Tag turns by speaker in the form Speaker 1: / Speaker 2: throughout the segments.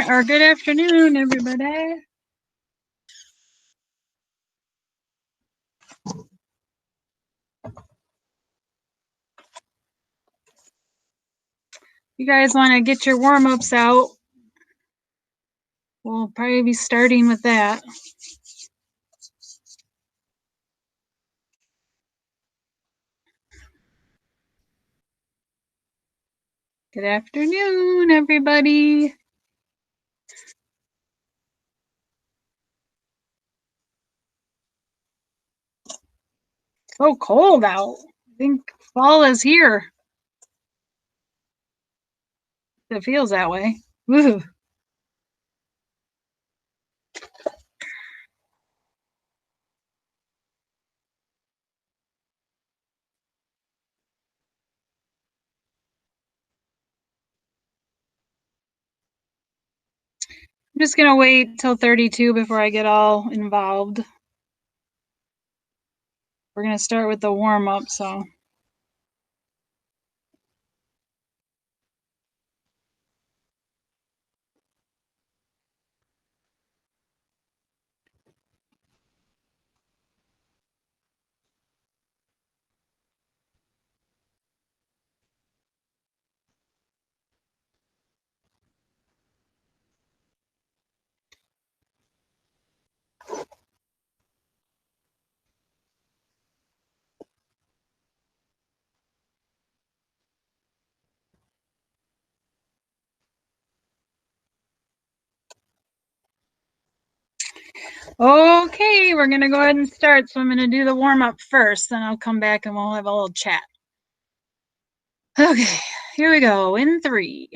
Speaker 1: or good afternoon, everybody. You guys want to get your warm-ups out? We'll probably be starting with that. Good afternoon, everybody. So cold out. I think fall is here. It feels that way. Woo. I'm just going to wait till 32 before I get all involved. We're going to start with the warm-up, so. Okay, we're going to go ahead and start. So I'm going to do the warm-up first, then I'll come back and we'll have a little chat. Okay, here we go. In 3.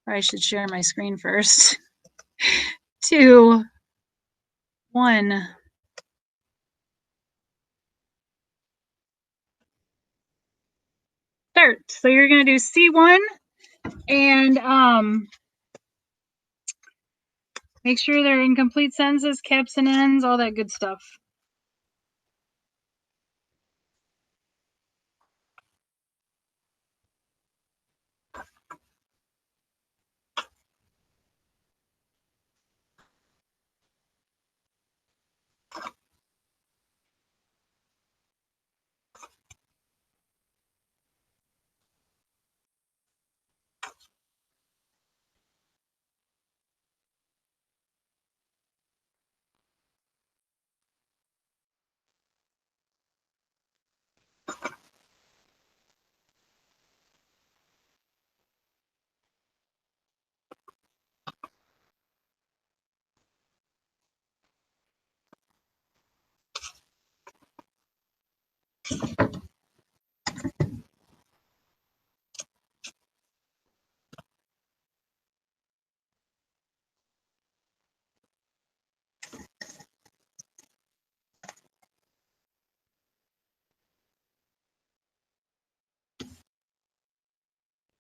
Speaker 1: I should share my screen first. 2, 1. Start. So you're going to do C1 and make sure they're in complete sentences, caps and ends, all that good stuff.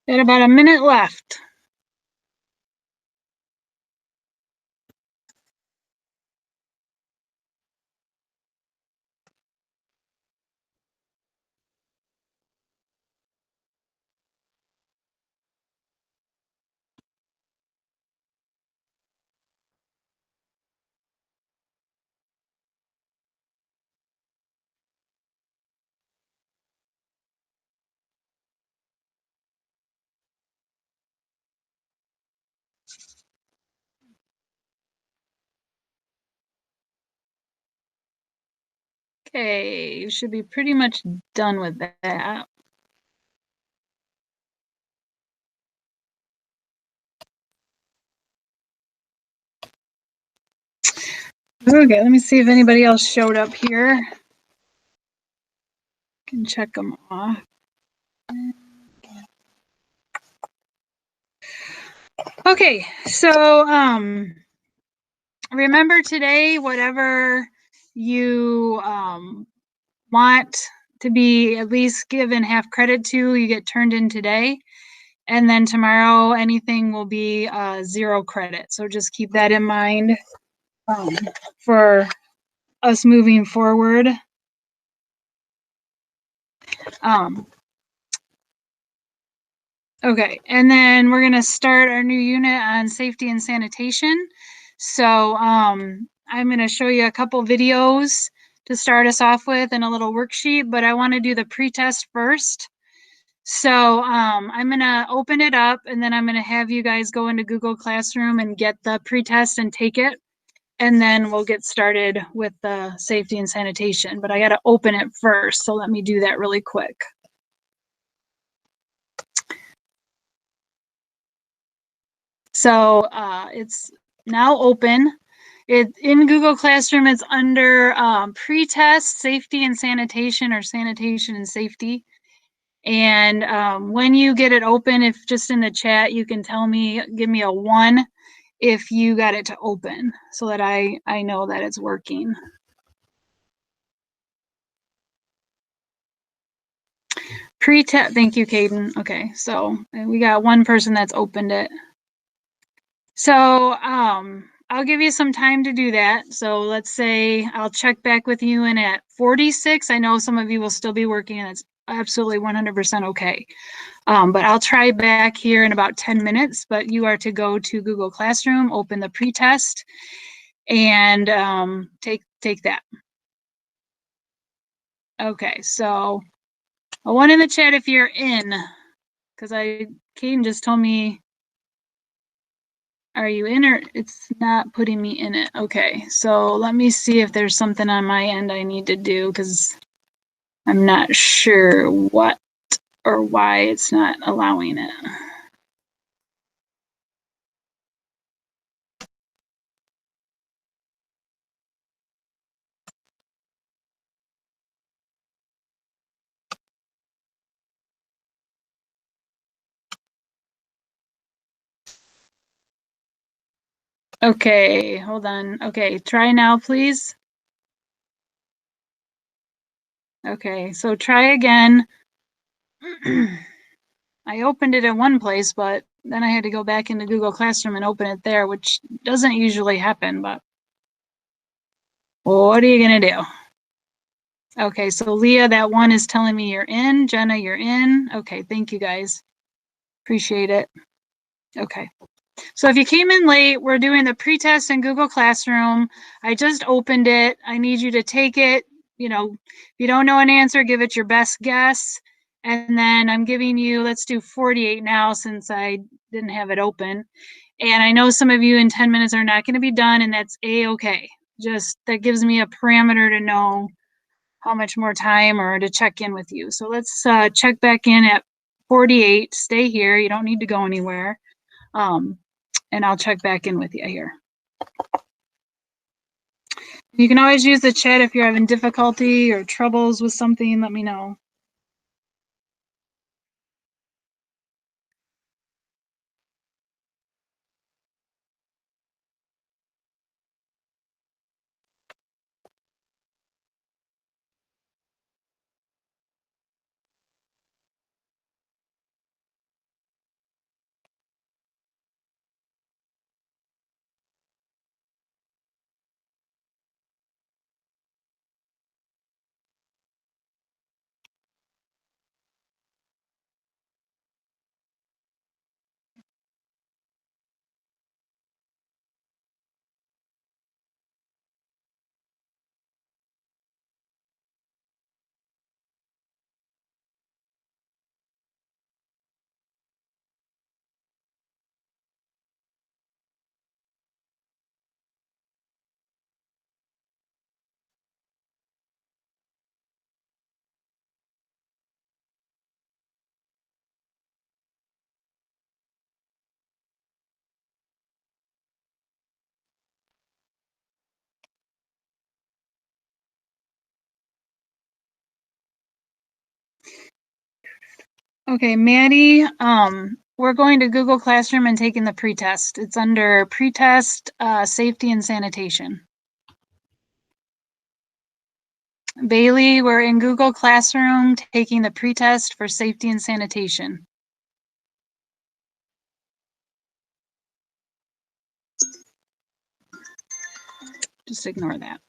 Speaker 1: Got about a minute left. Okay, you should be pretty much done with that. Okay, let me see if anybody else showed up here. Can check them off. Okay, so remember today, whatever you want to be at least given half credit to, you get turned in today. And then tomorrow, anything will be 0 credit. So just keep that in mind for us moving forward. Okay, and then we're gonna start our new unit on safety and sanitation. So I'm gonna show you a couple videos to start us off with and a little worksheet, but I want to do the pre-test first. So I'm gonna open it up and then I'm gonna have you guys go into Google Classroom and get the pre-test and take it. And then we'll get started with the safety and sanitation, but I gotta open it first. So let me do that really quick. So it's now open. In Google Classroom, it's under pre-test safety and sanitation or sanitation and safety. And when you get it open, if just in the chat, you can tell me, give me a 1 if you got it to open so that I know that it's working. Pre-test, thank you, Caden. Okay, so we got one person that's opened it. So I'll give you some time to do that. So let's say I'll check back with you in at 46. I know some of you will still be working and it's absolutely 100% okay. But I'll try back here in about 10 minutes, but you are to go to Google Classroom, open the pre-test and take that. Okay, so a 1 in the chat if you're in, because Caden just told me, are you in or it's not putting me in it? Okay, so let me see if there's something on my end I need to do because I'm not sure what or why it's not allowing it. Okay, hold on. Okay, try now, please. Okay, so try again. I opened it in one place, but then I had to go back into Google Classroom and open it there, which doesn't usually happen, but what are you gonna do? Okay, so Leah, that 1 is telling me you're in. Jenna, you're in. Okay, thank you guys. Appreciate it. Okay. So if you came in late, we're doing the pre-test in Google Classroom. I just opened it. I need you to take it. You know, if you don't know an answer, give it your best guess. And then I'm giving you, let's do 48 now since I didn't have it open. And I know some of you in 10 minutes are not going to be done, and that's a-okay. Just that gives me a parameter to know how much more time or to check in with you. So let's check back in at 48. Stay here. You don't need to go anywhere. And I'll check back in with you here. You can always use the chat if you're having difficulty or troubles with something, let me know. Okay, Maddie, we're going to Google Classroom and taking the pretest. It's under pretest safety and sanitation. Bailey, we're in Google Classroom taking the pretest for safety and sanitation. Just ignore that.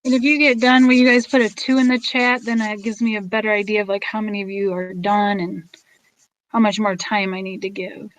Speaker 1: And if you get done, will you guys put a 2 in the chat? Then that gives me a better idea of like how many of you are done and how much more time I need to give.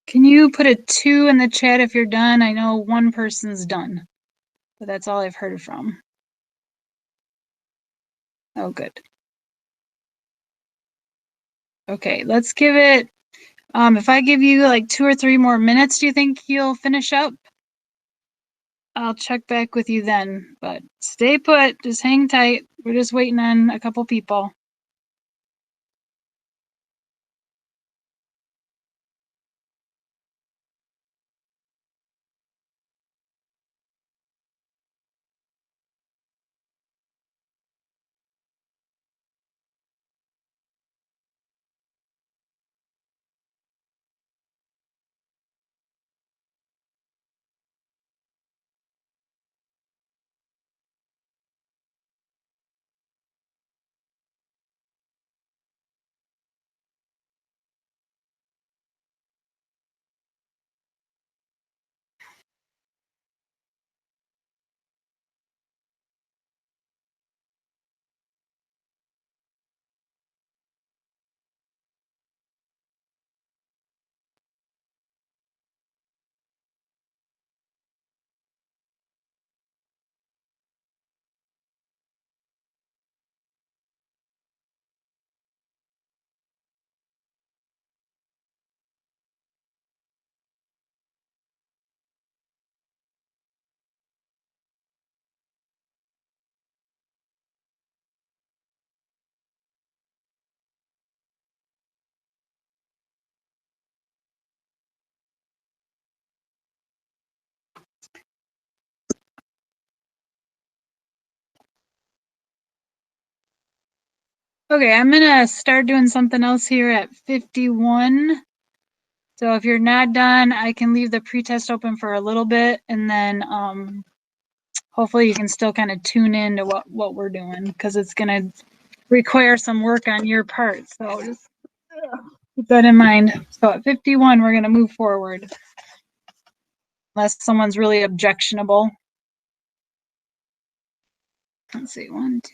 Speaker 1: Can you put a 2 in the chat if you're done? I know one person's done, but that's all I've heard from. Oh, good. Okay, let's give it, if I give you like 2 or 3 more minutes, do you think you'll finish up? I'll check back with you then, but stay put, just hang tight. We're just waiting on a couple people. Okay, I'm gonna start doing something else here at 51. So if you're not done, I can leave the pretest open for a little bit, and then hopefully you can still kind of tune in to what we're doing, because it's gonna require some work on your part. So just keep that in mind. So at 51, we're gonna move forward, unless someone's really objectionable. Let's see, 1, 2.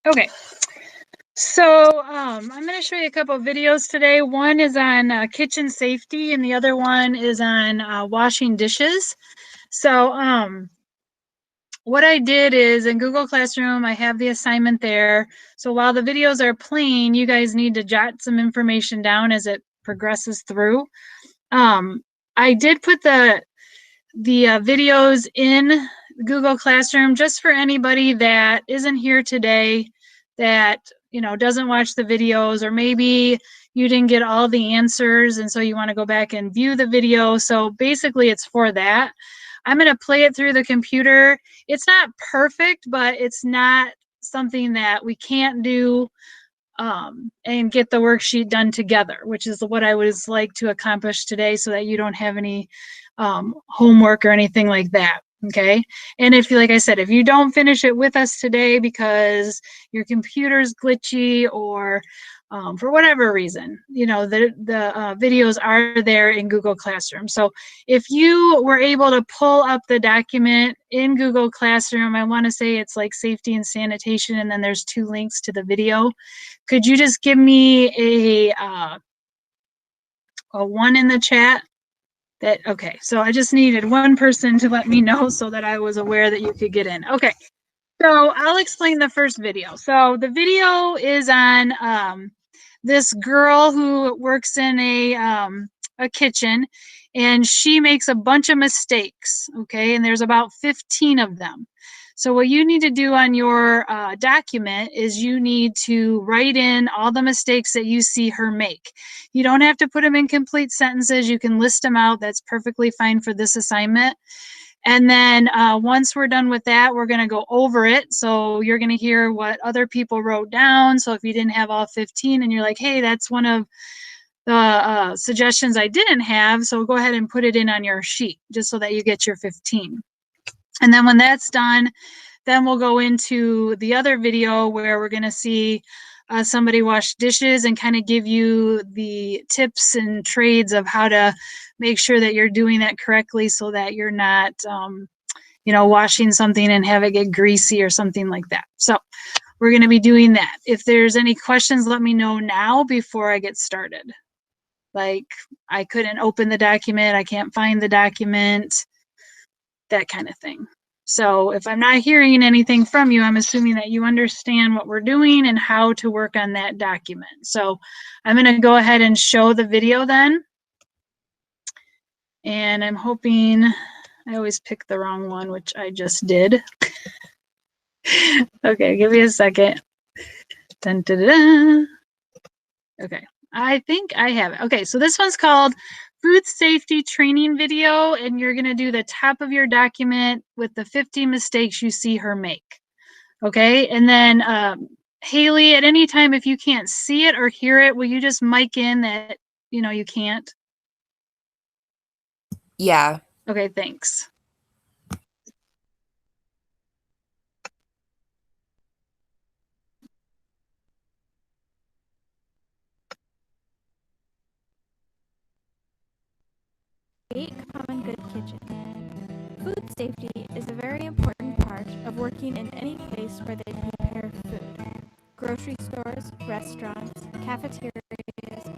Speaker 1: Okay. So I'm going to show you a couple of videos today. One is on kitchen safety, and the other one is on washing dishes. So what I did is in Google Classroom, I have the assignment there. So while the videos are playing, you guys need to jot some information down as it progresses through. I did put the videos in Google Classroom just for anybody that isn't here today, that doesn't watch the videos, or maybe you didn't get all the answers and so you want to go back and view the video. So basically it's for that. I'm going to play it through the computer. It's not perfect, but it's not something that we can't do, and get the worksheet done together, which is what I would like to accomplish today, so that you don't have any homework or anything like that. Okay. And if, like I said, if you don't finish it with us today because your computer's glitchy, or for whatever reason, the videos are there in Google Classroom. So if you were able to pull up the document in Google Classroom, I want to say it's like safety and sanitation, and then there's 2 links to the video. Could you just give me a 1 in the chat? Okay, so I just needed 1 person to let me know so that I was aware that you could get in. Okay, so I'll explain the first video. So the video is on this girl who works in a kitchen, and she makes a bunch of mistakes, okay? And there's about 15 of them. So what you need to do on your document is you need to write in all the mistakes that you see her make. You don't have to put them in complete sentences. You can list them out. That's perfectly fine for this assignment. And then once we're done with that, we're going to go over it. So you're going to hear what other people wrote down. So if you didn't have all 15 and you're like, hey, that's one of the suggestions I didn't have, so go ahead and put it in on your sheet just so that you get your 15. And then when that's done, then we'll go into the other video where we're going to see somebody wash dishes and kind of give you the tips and trades of how to make sure that you're doing that correctly, so that you're not, washing something and have it get greasy or something like that. So we're going to be doing that. If there's any questions, let me know now before I get started. Like, I couldn't open the document, I can't find the document, that kind of thing. So if I'm not hearing anything from you, I'm assuming that you understand what we're doing and how to work on that document. So I'm going to go ahead and show the video then. And I'm hoping, I always pick the wrong one, which I just did. Okay, give me a second. Dun, dun, dun, dun. Okay, I think I have it. Okay, so this one's called Food Safety Training Video, and you're going to do the top of your document with the 50 mistakes you see her make. Okay, and then Haley, at any time, if you can't see it or hear it, will you just mic in that you can't?
Speaker 2: Yeah.
Speaker 1: Okay, thanks.
Speaker 2: create common good kitchen. Food safety is a very important part of working in any place where they prepare food. Grocery stores, restaurants, cafeterias,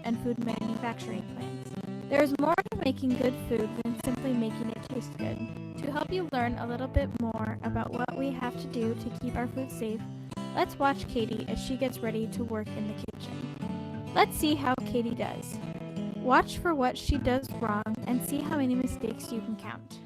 Speaker 2: and food manufacturing plants. There is more to making good food than simply making it taste good. To help you learn a little bit more about what we have to do to keep our food safe, let's watch Katie as she gets ready to work in the kitchen. Let's see how Katie does. Watch for what she does wrong and see how many mistakes you can count.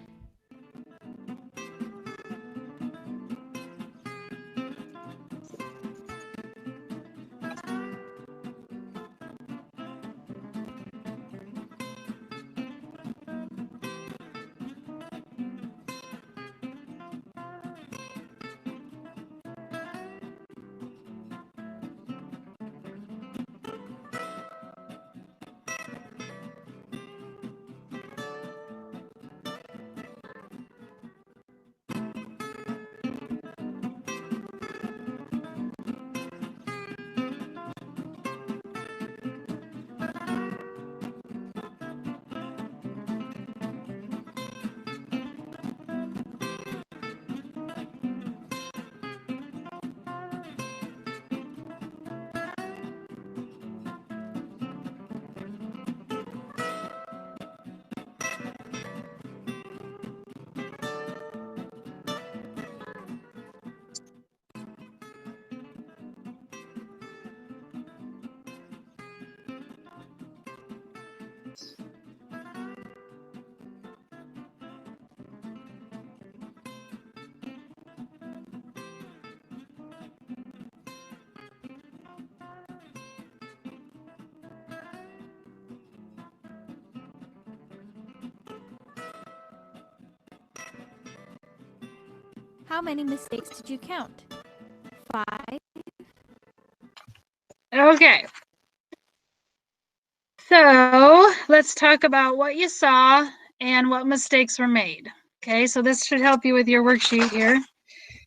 Speaker 2: How many mistakes did you count? 5?
Speaker 1: Okay. So let's talk about what you saw and what mistakes were made. Okay, so this should help you with your worksheet here.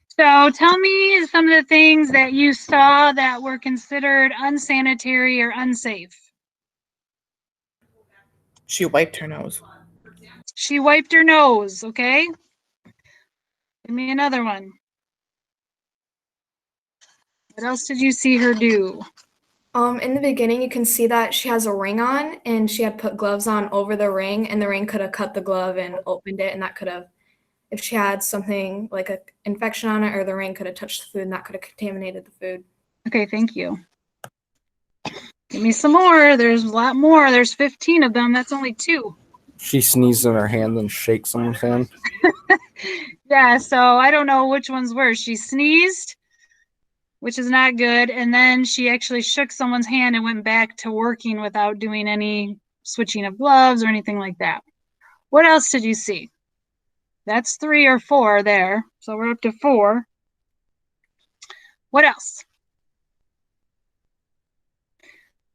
Speaker 1: So tell me some of the things that you saw that were considered unsanitary or unsafe.
Speaker 3: She wiped her nose.
Speaker 1: She wiped her nose, okay? Give me another one. What else did you see her do?
Speaker 4: In the beginning, you can see that she has a ring on, and she had put gloves on over the ring, and the ring could have cut the glove and opened it, and that could have, if she had something like an infection on it, or the ring could have touched the food, and that could have contaminated the food.
Speaker 1: Okay, thank you. Give me some more. There's a lot more. There's 15 of them. That's only 2.
Speaker 5: She sneezed in her hand and shakes someone's hand.
Speaker 1: Yeah, so I don't know which one's worse. She sneezed, which is not good, and then she actually shook someone's hand and went back to working without doing any switching of gloves or anything like that. What else did you see? That's 3 or 4 there, so we're up to 4. What else?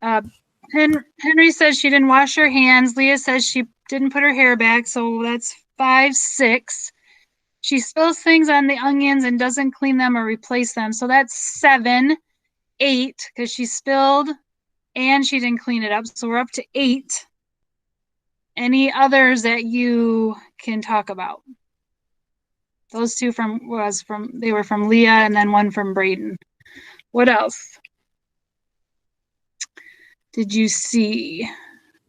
Speaker 1: Henry says she didn't wash her hands. Leah says she didn't put her hair back, so that's 5, 6. She spills things on the onions and doesn't clean them or replace them, so that's 7, 8, because she spilled and she didn't clean it up, so we're up to 8. Any others that you can talk about? Those 2 they were from Leah, and then 1 from Braden. What else did you see?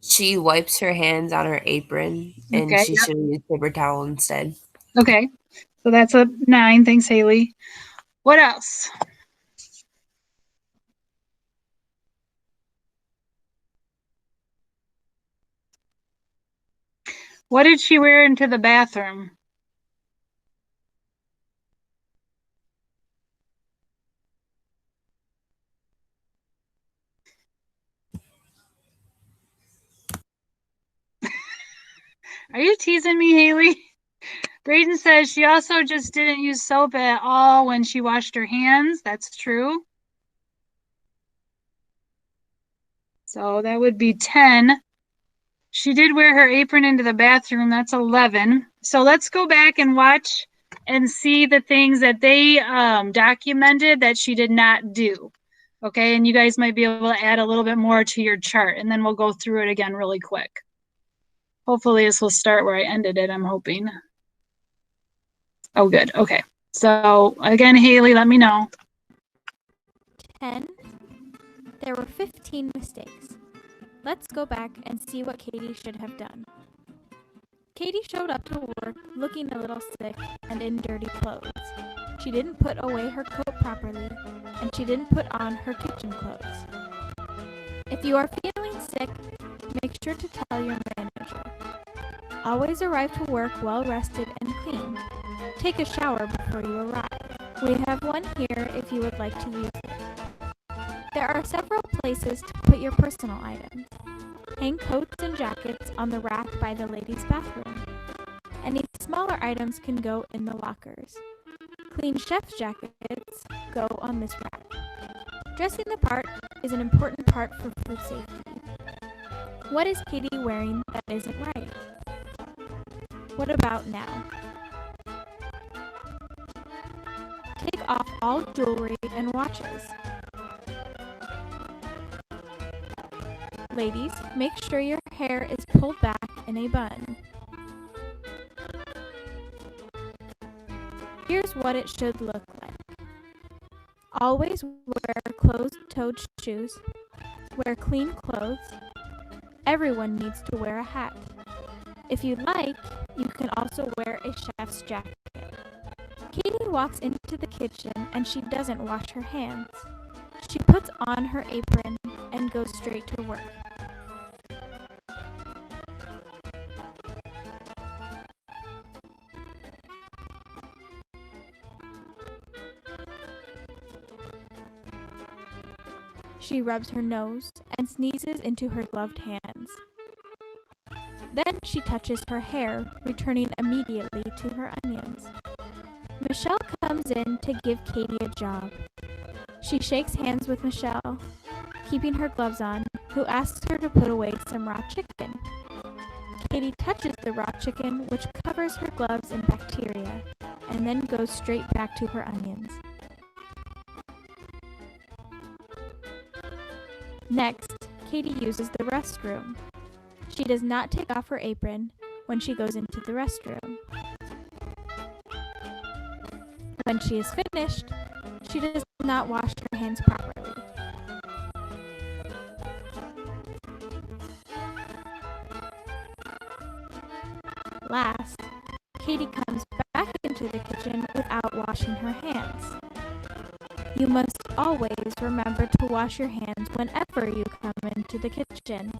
Speaker 6: She wipes her hands on her apron, and
Speaker 1: Okay,
Speaker 6: she should use paper towel instead.
Speaker 1: Okay, so that's a 9. Thanks, Haley. What else? What did she wear into the bathroom? Are you teasing me, Haley? Braden says she also just didn't use soap at all when she washed her hands. That's true. So that would be 10. She did wear her apron into the bathroom. That's 11. So let's go back and watch and see the things that they documented that she did not do. Okay, and you guys might be able to add a little bit more to your chart, and then we'll go through it again really quick. hopefully this will start where I ended it, I'm hoping. Oh, good. Okay. So again, Haley, let me know.
Speaker 2: 10. There were 15 mistakes. Let's go back and see what Katie should have done. Katie showed up to work looking a little sick and in dirty clothes. She didn't put away her coat properly, and she didn't put on her kitchen clothes. If you are feeling sick, make sure to tell your manager. Always arrive to work well rested and clean. Take a shower before you arrive. We have one here if you would like to use it. There are several places to put your personal items. Hang coats and jackets on the rack by the ladies' bathroom. Any smaller items can go in the lockers. Clean chef's jackets go on this rack. Dressing the part is an important part for food safety. What is Katie wearing that isn't right? What about now? Take off all jewelry and watches. Ladies, make sure your hair is pulled back in a bun. Here's what it should look like. Always wear closed-toed shoes. Wear clean clothes. Everyone needs to wear a hat. If you'd like, you can also wear a chef's jacket. Katie walks into the kitchen and she doesn't wash her hands. She puts on her apron and goes straight to work. She rubs her nose and sneezes into her gloved hands. Then she touches her hair, returning immediately to her onions. Michelle comes in to give Katie a job. She shakes hands with Michelle, keeping her gloves on, who asks her to put away some raw chicken. Katie touches the raw chicken, which covers her gloves in bacteria, and then goes straight back to her onions. Next, Katie uses the restroom. She does not take off her apron when she goes into the restroom. When she is finished, she does not wash her hands properly. Last, Katie comes back into the kitchen without washing her hands. You must always remember to wash your hands whenever you come into the kitchen.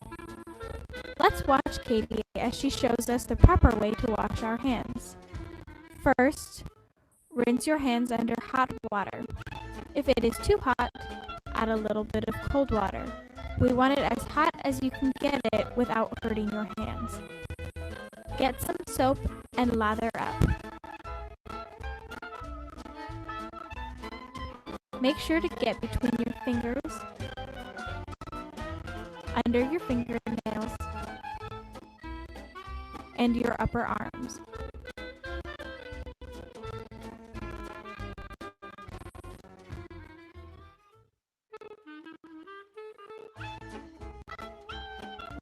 Speaker 2: Let's watch Katie as she shows us the proper way to wash our hands. First, rinse your hands under hot water. If it is too hot, add a little bit of cold water. We want it as hot as you can get it without hurting your hands. Get some soap and lather up. Make sure to get between your fingers, under your fingernails, and your upper arms.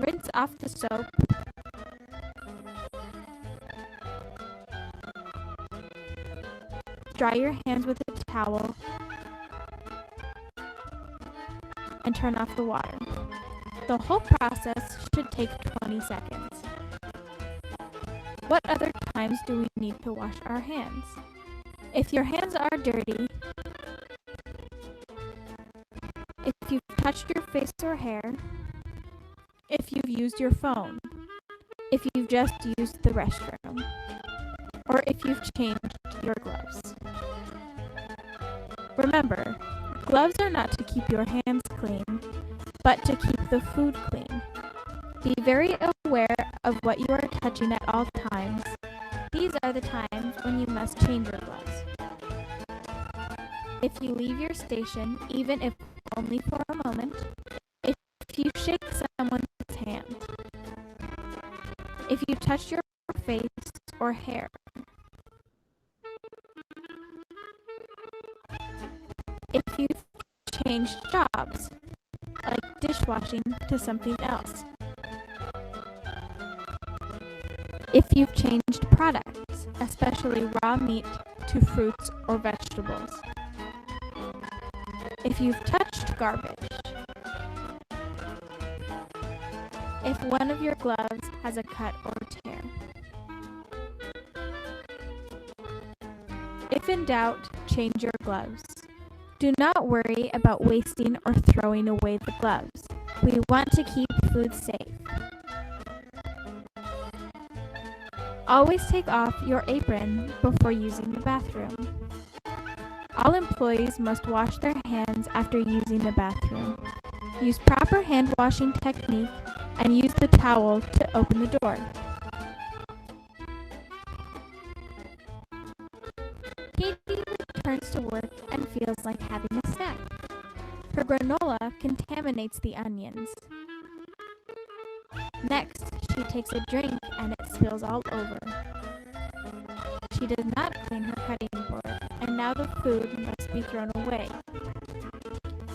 Speaker 2: Rinse off the soap. Dry your hands with a towel and turn off the water. The whole process should take 20 seconds. What other times do we need to wash our hands? If your hands are dirty, if you've touched your face or hair, if you've used your phone, if you've just used the restroom, or if you've changed your gloves. Remember, gloves are not to keep your hands clean, but to keep the food clean. Be very aware of what you are touching at all times. These are the times when you must change your gloves. If you leave your station, even if only for a moment, if you shake someone's hand, if you touch your face or hair, if you've changed jobs, like dishwashing to something else, if you've changed products, especially raw meat, to fruits or vegetables. If you've touched garbage. If one of your gloves has a cut or tear. If in doubt, change your gloves. Do not worry about wasting or throwing away the gloves. We want to keep food safe. Always take off your apron before using the bathroom. All employees must wash their hands after using the bathroom. Use proper hand washing technique and use the towel to open the door. Katie returns to work and feels like having a snack. Her granola contaminates the onions. Next, she takes a drink and it spills all over. She does not clean her cutting board, and now the food must be thrown away.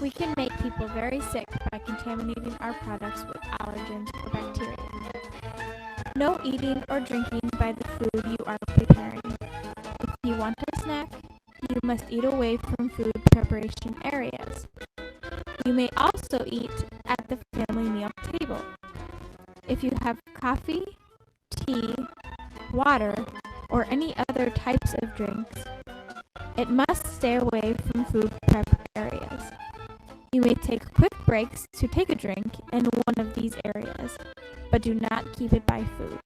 Speaker 2: We can make people very sick by contaminating our products with allergens or bacteria. No eating or drinking by the food you are preparing. If you want a snack, you must eat away from food preparation areas. You may also eat at the family meal table. If you have coffee, tea, water, or any other types of drinks, it must stay away from food prep areas. You may take quick breaks to take a drink in one of these areas, but do not keep it by food.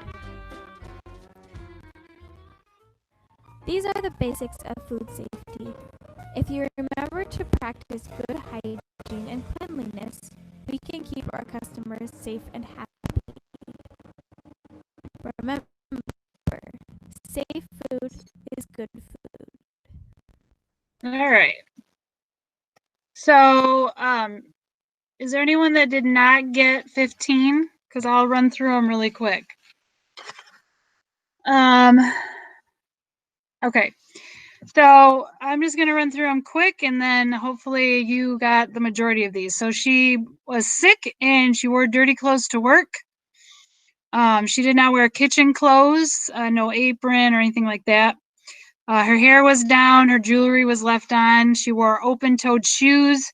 Speaker 2: These are the basics of food safety. If you remember to practice good hygiene and cleanliness, we can keep our customers safe and happy. Remember, safe food is good food.
Speaker 1: All right. So, is there anyone that did not get 15? Because I'll run through them really quick. Okay. So I'm just going to run through them quick, and then hopefully you got the majority of these. So she was sick and she wore dirty clothes to work. She did not wear kitchen clothes, no apron or anything like that. Her hair was down, her jewelry was left on. She wore open-toed shoes.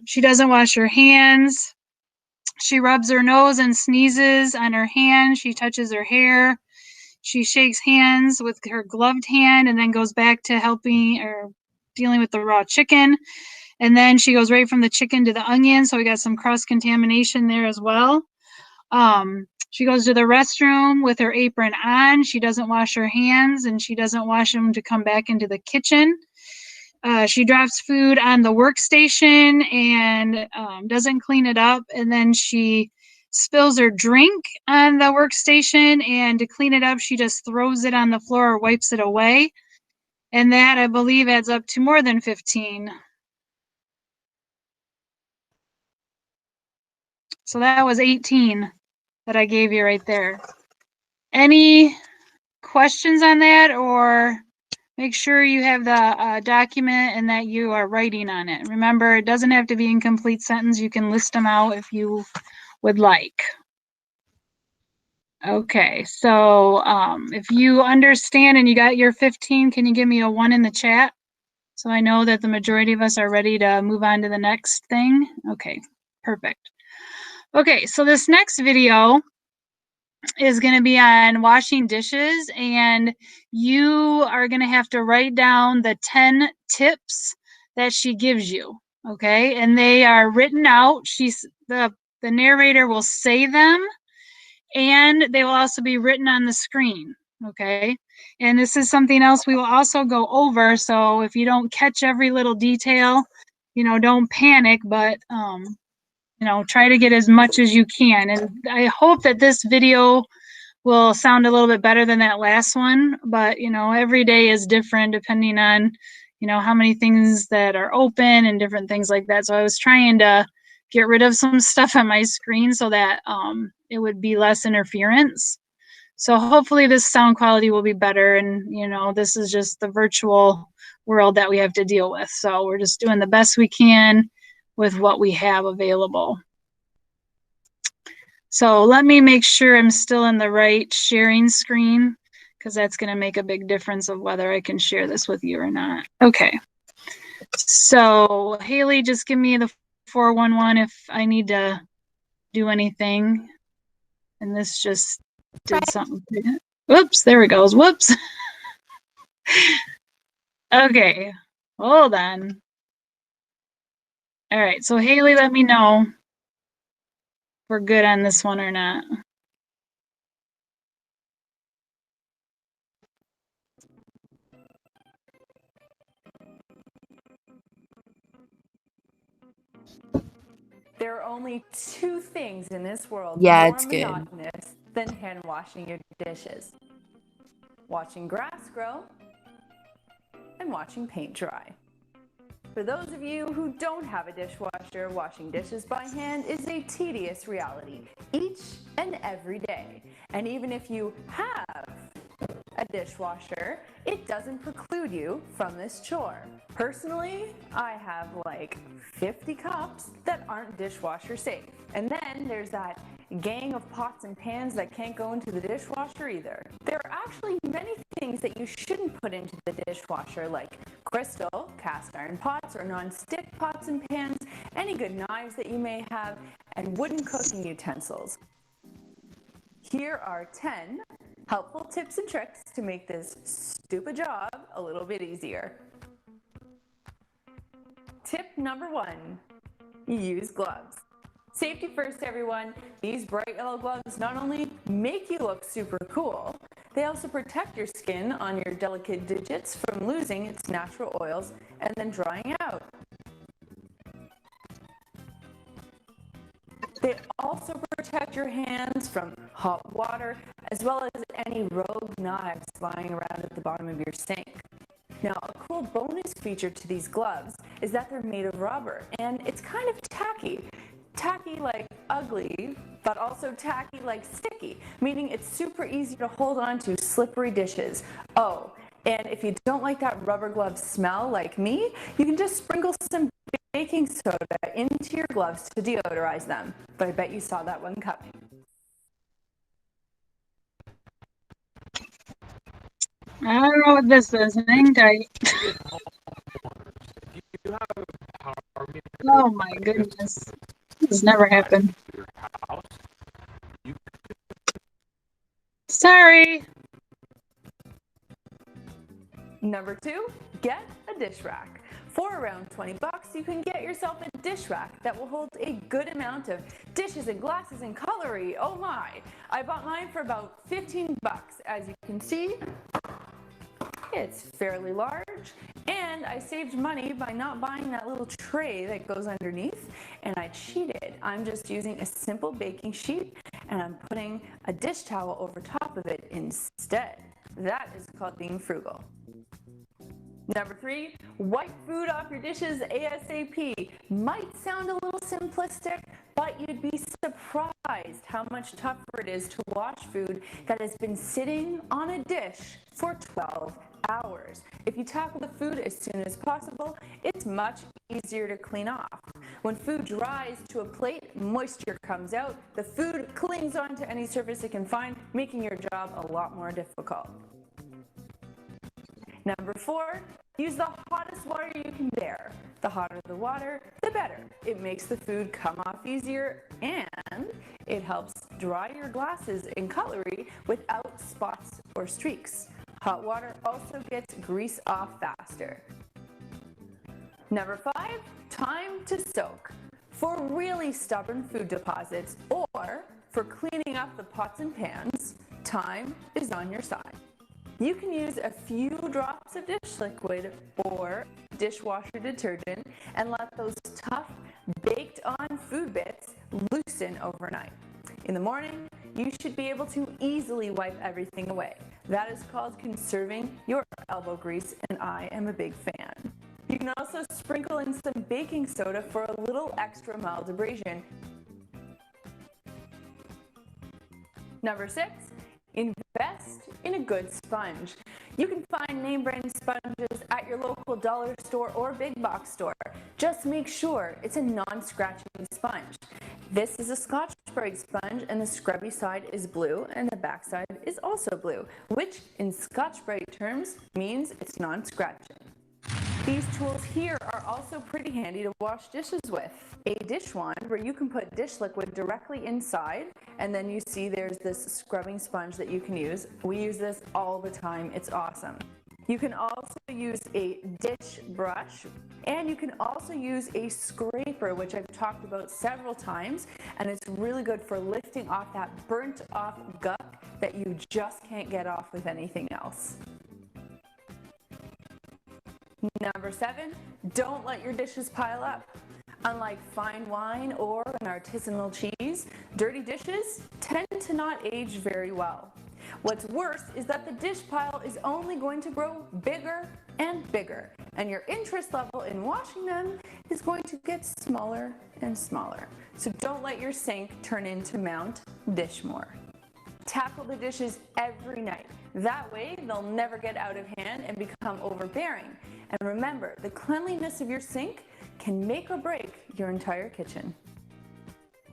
Speaker 1: She doesn't wash her hands. She rubs her nose and sneezes on her hand. She touches her hair. She shakes hands with her gloved hand and then goes back to helping or dealing with the raw chicken. And then she goes right from the chicken to the onion. So we got some cross-contamination there as well. She goes to the restroom with her apron on. She doesn't wash her hands and she doesn't wash them to come back into the kitchen. She drops food on the workstation and doesn't clean it up. And then she spills her drink on the workstation, and to clean it up, she just throws it on the floor or wipes it away. And that, I believe, adds up to more than 15. So that was 18 that I gave you right there. Any questions on that, or make sure you have the document and that you are writing on it. Remember, it doesn't have to be in complete sentence. You can list them out if you would like. Okay, so if you understand and you got your 15, can you give me a 1 in the chat? So I know that the majority of us are ready to move on to the next thing. Okay, perfect. Okay, so this next video is going to be on washing dishes, and you are going to have to write down the 10 tips that she gives you. Okay, and they are written out. The narrator will say them, and they will also be written on the screen. Okay, and this is something else we will also go over. So if you don't catch every little detail, don't panic, but try to get as much as you can. And I hope that this video will sound a little bit better than that last one, but every day is different depending on how many things that are open and different things like that. So I was trying to get rid of some stuff on my screen so that it would be less interference. So hopefully this sound quality will be better, and this is just the virtual world that we have to deal with. So we're just doing the best we can with what we have available. So let me make sure I'm still in the right sharing screen, because that's going to make a big difference of whether I can share this with you or not. Okay. So Haley, just give me the 411 if I need to do anything. And this just did something. Whoops, there it goes. Whoops. Okay, hold on. All right, so Haley, let me know if we're good on this one or not.
Speaker 7: There are only two things in this world
Speaker 6: Yeah,
Speaker 7: more
Speaker 6: it's good.
Speaker 7: monotonous than hand washing your dishes. Watching grass grow and watching paint dry. For those of you who don't have a dishwasher, washing dishes by hand is a tedious reality each and every day. And even if you have a dishwasher, it doesn't preclude you from this chore. Personally, I have like 50 cups that aren't dishwasher safe. And then there's that gang of pots and pans that can't go into the dishwasher either. There are actually many things that you shouldn't put into the dishwasher, like crystal, cast iron pots, or non-stick pots and pans, any good knives that you may have, and wooden cooking utensils. Here are 10 helpful tips and tricks to make this stupid job a little bit easier. Tip number 1, use gloves. Safety first, everyone. These bright yellow gloves not only make you look super cool, they also protect your skin on your delicate digits from losing its natural oils and then drying out. They also protect your hands from hot water, as well as any rogue knives lying around at the bottom of your sink. Now, a cool bonus feature to these gloves is that they're made of rubber, and it's kind of tacky. Tacky like ugly, but also tacky like sticky, meaning it's super easy to hold on to slippery dishes. Oh, and if you don't like that rubber glove smell like me, you can just sprinkle some baking soda into your gloves to deodorize them. But I bet you saw that one coming.
Speaker 1: I don't know what this is. Hang tight. Oh my goodness. This has never happened. Sorry.
Speaker 7: Number 2, get a dish rack. For around 20 bucks, you can get yourself a dish rack that will hold a good amount of dishes and glasses and cutlery. Oh my! I bought mine for about 15 bucks. As you can see, it's fairly large, and I saved money by not buying that little tray that goes underneath, and I cheated. I'm just using a simple baking sheet, and I'm putting a dish towel over top of it instead. That is called being frugal. Number 3, wipe food off your dishes ASAP. Might sound a little simplistic, but you'd be surprised how much tougher it is to wash food that has been sitting on a dish for 12 hours. If you tackle the food as soon as possible, it's much easier to clean off. When food dries to a plate, moisture comes out, the food clings onto any surface it can find, making your job a lot more difficult. Number 4, use the hottest water you can bear. The hotter the water, the better. It makes the food come off easier, and it helps dry your glasses and cutlery without spots or streaks. Hot water also gets grease off faster. Number 5, time to soak. For really stubborn food deposits or for cleaning up the pots and pans, time is on your side. You can use a few drops of dish liquid or dishwasher detergent and let those tough, baked-on food bits loosen overnight. In the morning, you should be able to easily wipe everything away. That is called conserving your elbow grease, and I am a big fan. You can also sprinkle in some baking soda for a little extra mild abrasion. Number 6, Invest in a good sponge. You can find name brand sponges at your local dollar store or big box store. Just make sure it's a non-scratching sponge. This is a Scotch-Brite sponge and the scrubby side is blue and the back side is also blue, which in Scotch-Brite terms means it's non-scratching. These tools here are also pretty handy to wash dishes with. A dish wand where you can put dish liquid directly inside, and then you see there's this scrubbing sponge that you can use. We use this all the time, it's awesome. You can also use a dish brush, and you can also use a scraper, which I've talked about several times, and it's really good for lifting off that burnt off gunk that you just can't get off with anything else. Number 7, don't let your dishes pile up. Unlike fine wine or an artisanal cheese, dirty dishes tend to not age very well. What's worse is that the dish pile is only going to grow bigger and bigger, and your interest level in washing them is going to get smaller and smaller. So don't let your sink turn into Mount Dishmore. Tackle the dishes every night. That way, they'll never get out of hand and become overbearing. And remember, the cleanliness of your sink can make or break your entire kitchen.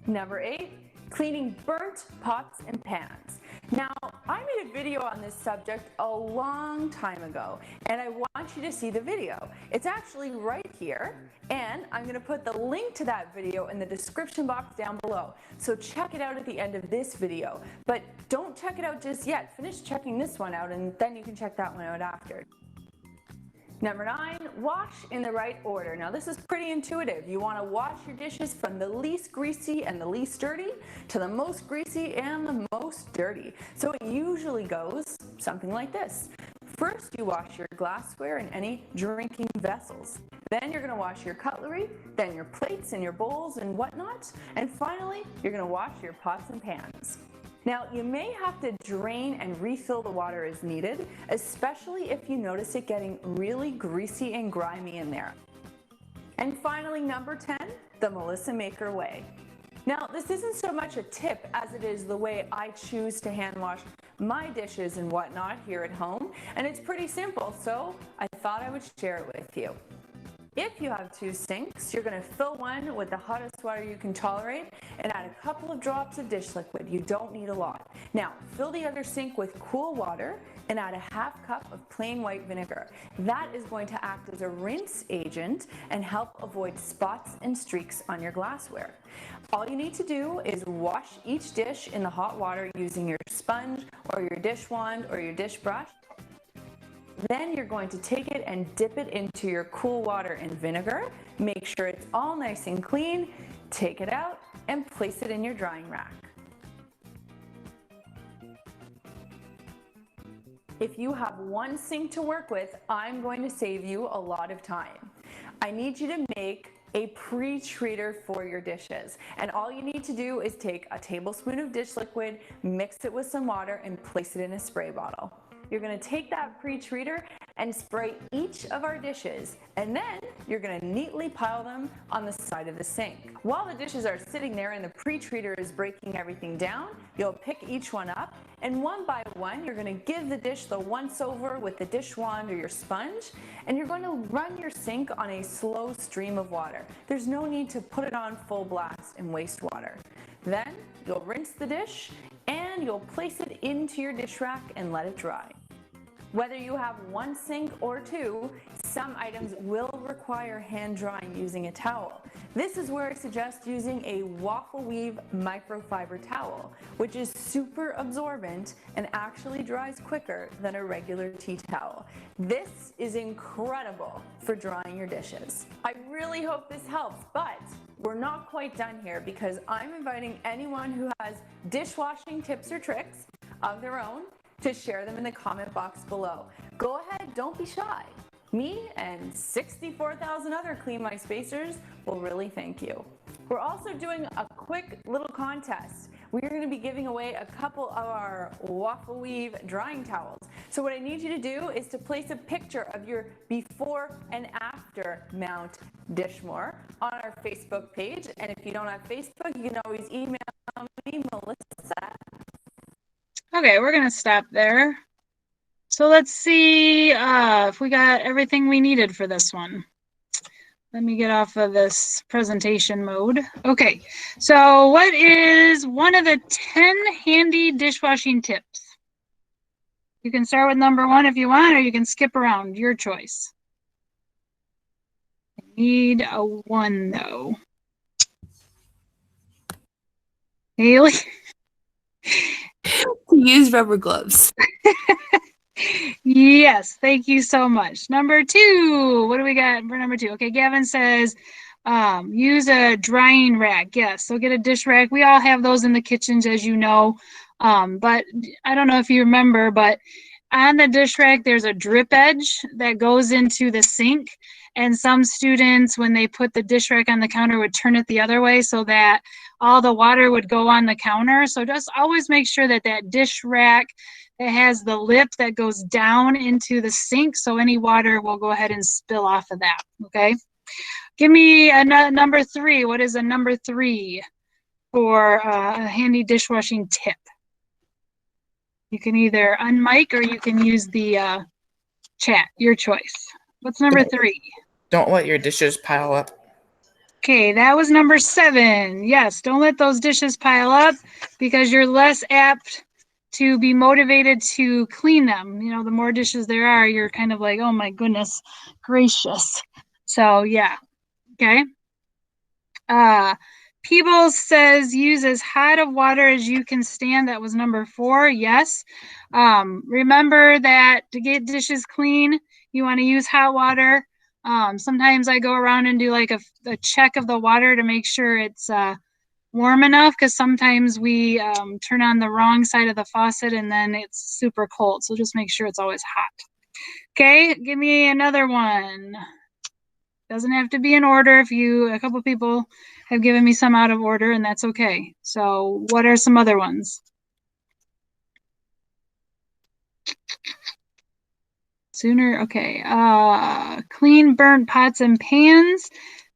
Speaker 7: Number 8, cleaning burnt pots and pans. Now, I made a video on this subject a long time ago, and I want you to see the video. It's actually right here, and I'm going to put the link to that video in the description box down below. So check it out at the end of this video. But don't check it out just yet. Finish checking this one out, and then you can check that one out after. Number 9, wash in the right order. Now this is pretty intuitive. You want to wash your dishes from the least greasy and the least dirty to the most greasy and the most dirty. So it usually goes something like this. First, you wash your glassware and any drinking vessels. Then you're going to wash your cutlery, then your plates and your bowls and whatnot. And finally, you're going to wash your pots and pans. Now, you may have to drain and refill the water as needed, especially if you notice it getting really greasy and grimy in there. And finally, number 10, the Melissa Maker way. Now, this isn't so much a tip as it is the way I choose to hand wash my dishes and whatnot here at home, and it's pretty simple, so I thought I would share it with you. If you have 2 sinks, you're going to fill one with the hottest water you can tolerate and add a couple of drops of dish liquid. You don't need a lot. Now, fill the other sink with cool water and add a half cup of plain white vinegar. That is going to act as a rinse agent and help avoid spots and streaks on your glassware. All you need to do is wash each dish in the hot water using your sponge or your dish wand or your dish brush. Then you're going to take it and dip it into your cool water and vinegar. Make sure it's all nice and clean. Take it out and place it in your drying rack. If you have one sink to work with, I'm going to save you a lot of time. I need you to make a pre-treater for your dishes. And all you need to do is take a tablespoon of dish liquid, mix it with some water, and place it in a spray bottle. You're going to take that pre-treater and spray each of our dishes, and then you're going to neatly pile them on the side of the sink. While the dishes are sitting there and the pre-treater is breaking everything down, you'll pick each one up, and one by one you're going to give the dish the once over with the dish wand or your sponge, and you're going to run your sink on a slow stream of water. There's no need to put it on full blast and waste water. Then you'll rinse the dish and you'll place it into your dish rack and let it dry. Whether you have one sink or 2, some items will require hand drying using a towel. This is where I suggest using a waffle weave microfiber towel, which is super absorbent and actually dries quicker than a regular tea towel. This is incredible for drying your dishes. I really hope this helps, but we're not quite done here because I'm inviting anyone who has dishwashing tips or tricks of their own to share them in the comment box below. Go ahead, don't be shy. Me and 64,000 other Clean My Spacers will really thank you. We're also doing a quick little contest. We're going to be giving away a couple of our waffle weave drying towels. So what I need you to do is to place a picture of your before and after Mount Dishmore on our Facebook page. And if you don't have Facebook, you can always email me, Melissa.
Speaker 1: Okay, we're gonna stop there. So let's see if we got everything we needed for this one. Let me get off of this presentation mode. Okay, so what is one of the 10 handy dishwashing tips? You can start with number 1 if you want, or you can skip around, your choice. I need a 1 though. Haley?
Speaker 6: Use rubber gloves.
Speaker 1: Yes, thank you so much. Number 2, what do we got for number 2? Okay, Gavin says use a drying rack. Yes, so get a dish rack. We all have those in the kitchens, as you know. But I don't know if you remember, but on the dish rack, there's a drip edge that goes into the sink. And some students, when they put the dish rack on the counter, would turn it the other way so that all the water would go on the counter. So just always make sure that that dish rack that has the lip that goes down into the sink, so any water will go ahead and spill off of that, okay? Give me a number 3. What is a number 3 for a handy dishwashing tip? You can either unmic or you can use the chat, your choice. What's number 3?
Speaker 3: Don't let your dishes pile up.
Speaker 1: Okay, that was number 7. Yes, don't let those dishes pile up because you're less apt to be motivated to clean them. You know, the more dishes there are, you're kind of like, oh my goodness gracious. So yeah, okay. Peebles says use as hot of water as you can stand. That was number 4. Yes. Remember that to get dishes clean, you want to use hot water. Sometimes I go around and do like a check of the water to make sure it's warm enough, because sometimes we turn on the wrong side of the faucet and then it's super cold. So just make sure it's always hot. Okay, give me another one. Doesn't have to be in order. A couple people have given me some out of order, and that's okay. So what are some other ones? Sooner, okay. Clean burnt pots and pans.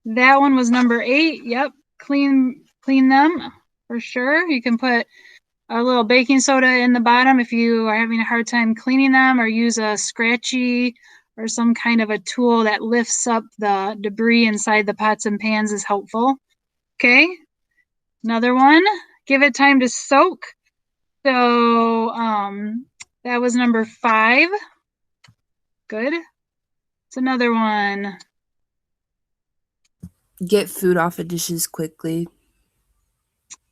Speaker 1: That one was number 8. Yep, clean them for sure. You can put a little baking soda in the bottom if you are having a hard time cleaning them, or use a scratchy or some kind of a tool that lifts up the debris inside the pots and pans is helpful. Okay, another one, give it time to soak. So that was number 5. Good. It's another one.
Speaker 6: Get food off of dishes quickly.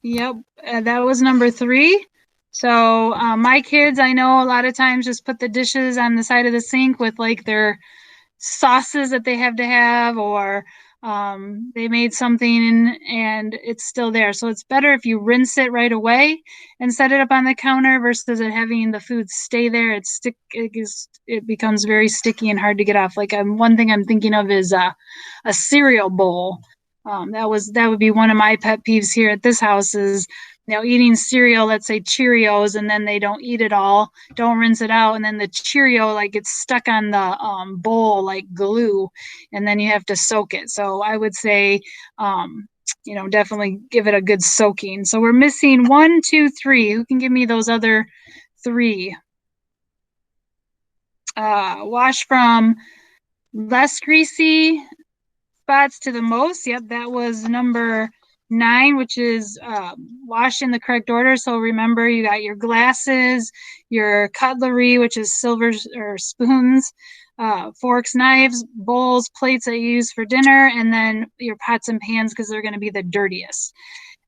Speaker 1: Yep, that was number 3. So my kids, I know a lot of times just put the dishes on the side of the sink with like their sauces that they have to have, or they made something and it's still there. So it's better if you rinse it right away and set it up on the counter versus it having the food stay there. It becomes very sticky and hard to get off. Like one thing I'm thinking of is a cereal bowl. That would be one of my pet peeves here at this house is, eating cereal, let's say Cheerios, and then they don't eat it all, don't rinse it out, and then the Cheerio like gets stuck on the bowl like glue, and then you have to soak it. So I would say, definitely give it a good soaking. So we're missing 1, 2, 3. Who can give me those other 3? Wash from less greasy spots to the most. Yep, that was number 9, which is wash in the correct order. So remember, you got your glasses, your cutlery, which is silvers or spoons, forks, knives, bowls, plates that you use for dinner, and then your pots and pans because they're going to be the dirtiest.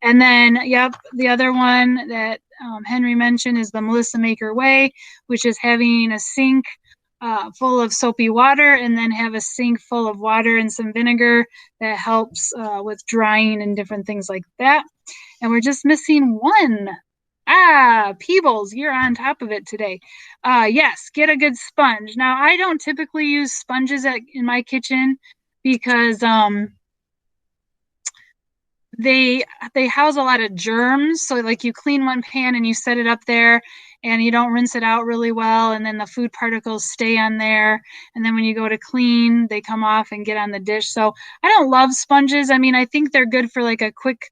Speaker 1: And then, yep, the other one that Henry mentioned is the Melissa Maker way, which is having a sink full of soapy water and then have a sink full of water and some vinegar that helps with drying and different things like that. And we're just missing 1. Peebles, you're on top of it today. Yes, get a good sponge. Now, I don't typically use sponges in my kitchen because they house a lot of germs. So like you clean one pan and you set it up there and you don't rinse it out really well, and then the food particles stay on there, and then when you go to clean they come off and get on the dish. So I don't love sponges. I mean, I think they're good for like a quick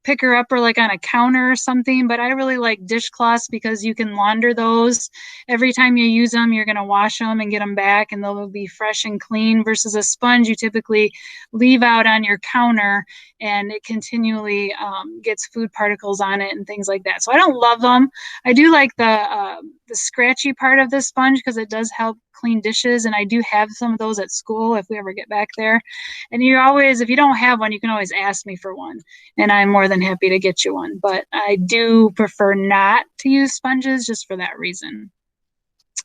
Speaker 1: picker upper like on a counter or something, but I really like dishcloths because you can launder those. Every time you use them, you're going to wash them and get them back, and they'll be fresh and clean, versus a sponge you typically leave out on your counter and it continually gets food particles on it and things like that. So I don't love them. I do like the scratchy part of the sponge because it does help clean dishes, and I do have some of those at school if we ever get back there. And you always, if you don't have one, you can always ask me for one, and I'm more than happy to get you one. But I do prefer not to use sponges just for that reason.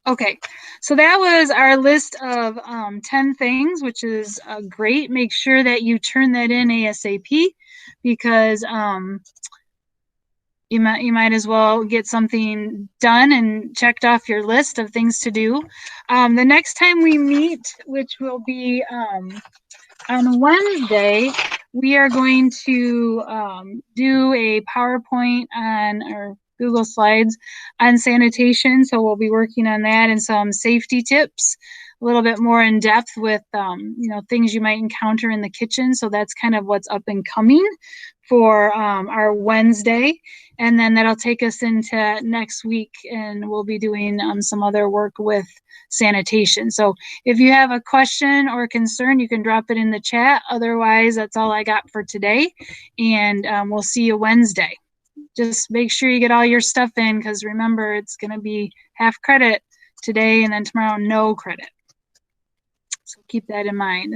Speaker 1: Okay, so that was our list of 10 things, which is great. Make sure that you turn that in ASAP, because you might as well get something done and checked off your list of things to do. The next time we meet, which will be on Wednesday, we are going to do a PowerPoint on our Google Slides on sanitation. So we'll be working on that and some safety tips, a little bit more in depth with things you might encounter in the kitchen. So that's kind of what's up and coming for our Wednesday. And then that'll take us into next week, and we'll be doing some other work with sanitation. So if you have a question or concern, you can drop it in the chat. Otherwise, that's all I got for today, and we'll see you Wednesday. Just make sure you get all your stuff in, because remember, it's going to be half credit today, and then tomorrow no credit. So keep that in mind.